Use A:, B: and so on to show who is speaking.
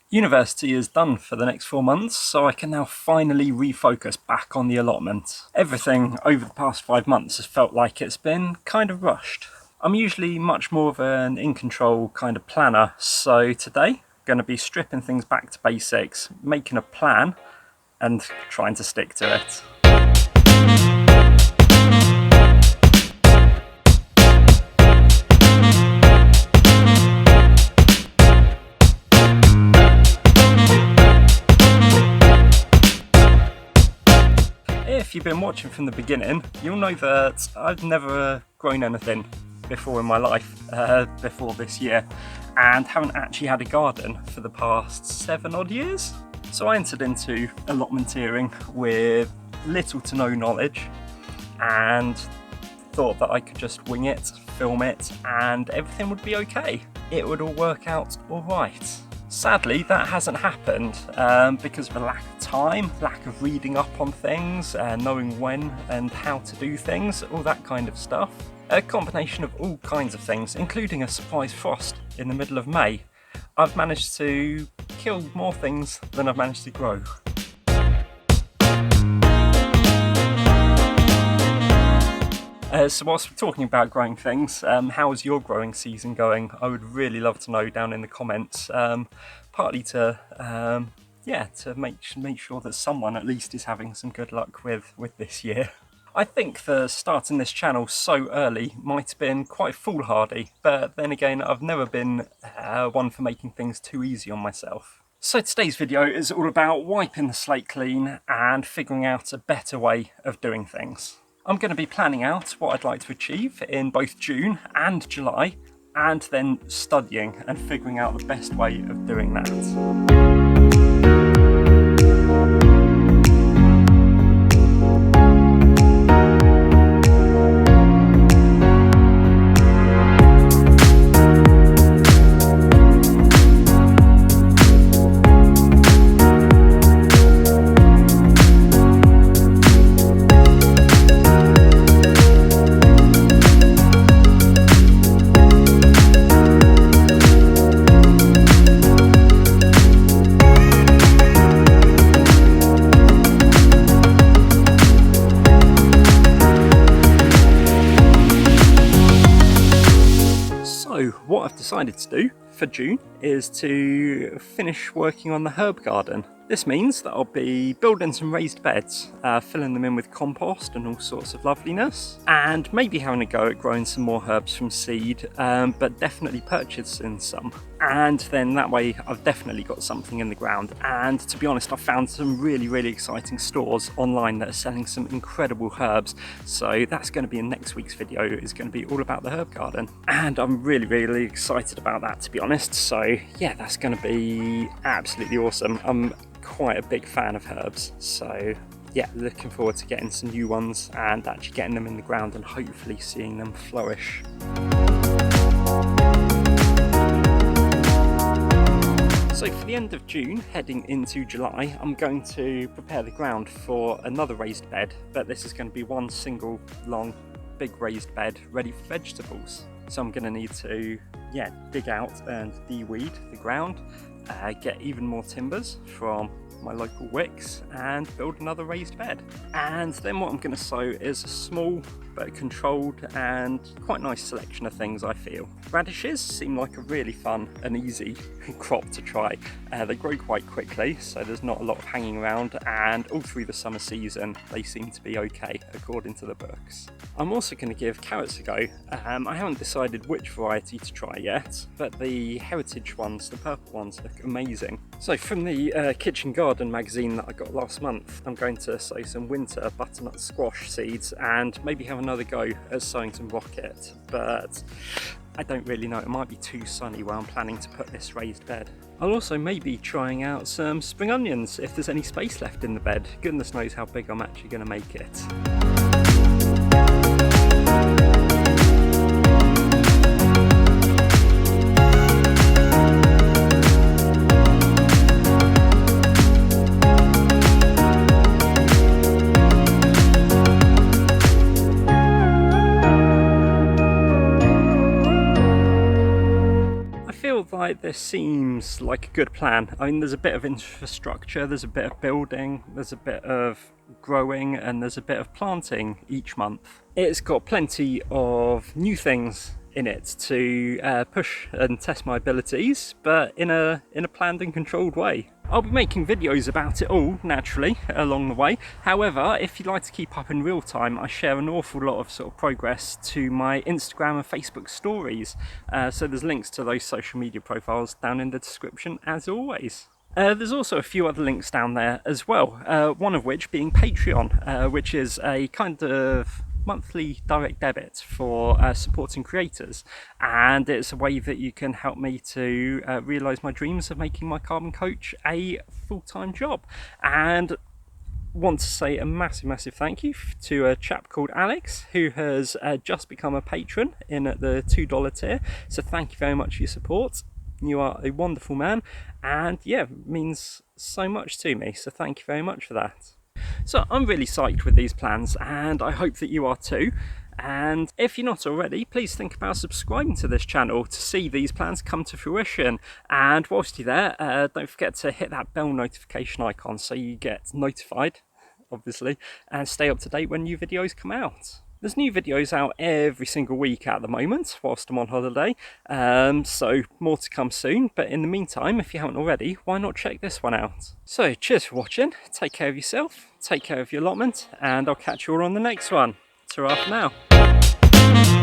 A: University is done for the next 4 months, so I can now finally refocus back on the allotment. Everything over the past 5 months has felt like it's been kind of rushed. I'm usually much more of an in-control kind of planner, so today I'm going to be stripping things back to basics, making a plan, and trying to stick to it. If you've been watching from the beginning, you'll know that I've never grown anything before in my life, before this year, and haven't actually had a garden for the past 7 odd years. So I entered into allotmenteering with little to no knowledge and thought that I could just wing it, film it, and everything would be okay. It would all work out alright. Sadly, that hasn't happened because of a lack of time, lack of reading up on things, knowing when and how to do things, all that kind of stuff. A combination of all kinds of things, including a surprise frost in the middle of May. I've managed to kill more things than I've managed to grow. So whilst we're talking about growing things, how is your growing season going? I would really love to know down in the comments, partly to make sure that someone at least is having some good luck with this year. I think the starting this channel so early might have been quite foolhardy, but then again I've never been one for making things too easy on myself. So today's video is all about wiping the slate clean and figuring out a better way of doing things. I'm going to be planning out what I'd like to achieve in both June and July, and then studying and figuring out the best way of doing that. So what I've decided to do for June is to finish working on the herb garden. This means that I'll be building some raised beds, filling them in with compost and all sorts of loveliness, and maybe having a go at growing some more herbs from seed, but definitely purchasing some. And then that way I've definitely got something in the ground. And to be honest, I've found some really exciting stores online that are selling some incredible herbs. So that's going to be in next week's video. It's going to be all about the herb garden. And I'm really excited about that, to be honest. So yeah, that's going to be absolutely awesome. I'm quite a big fan of herbs. So yeah, looking forward to getting some new ones and actually getting them in the ground and hopefully seeing them flourish. So for the end of June, heading into July, I'm going to prepare the ground for another raised bed, but this is going to be one single long big raised bed ready for vegetables. So I'm going to need to dig out and de-weed the ground, get even more timbers from my local wicks and build another raised bed. And then what I'm going to sow is a small but controlled and quite nice selection of things, I feel. Radishes seem like a really fun and easy crop to try. They grow quite quickly, so there's not a lot of hanging around, and all through the summer season they seem to be okay according to the books. I'm also going to give carrots a go. I haven't decided which variety to try yet, but the heritage ones, the purple ones, look amazing. So from the Kitchen Garden magazine that I got last month, I'm going to sow some winter butternut squash seeds and maybe have another go at sowing some rocket, but I don't really know, it might be too sunny where I'm planning to put this raised bed. I'll also maybe trying out some spring onions if there's any space left in the bed. Goodness knows how big I'm actually going to make it. like this seems like a good plan. I mean, there's a bit of infrastructure, there's a bit of building, there's a bit of growing, and there's a bit of planting each month. It's got plenty of new things in it to push and test my abilities, but in a planned and controlled way. I'll be making videos about it all, naturally, along the way. However, if you'd like to keep up in real time, I share an awful lot of sort of progress to my Instagram and Facebook stories. So there's links to those social media profiles down in the description, as always. There's also a few other links down there as well, one of which being Patreon, which is a kind of monthly direct debit for supporting creators, and it's a way that you can help me to realise my dreams of making my carbon coach a full-time job. And want to say a massive thank you to a chap called Alex, who has just become a patron in at the $2 tier, so thank you very much for your support. You are a wonderful man, and yeah, means so much to me, so thank you very much for that. So I'm really psyched with these plans, and I hope that you are too. And if you're not already, please think about subscribing to this channel to see these plans come to fruition. And whilst you're there, don't forget to hit that bell notification icon so you get notified, obviously, and stay up to date when new videos come out. There's new videos out every single week at the moment whilst I'm on holiday, so more to come soon. But in the meantime, if you haven't already, why not check this one out? So cheers for watching, take care of yourself, take care of your allotment, and I'll catch you all on the next one. Ta-ra for now.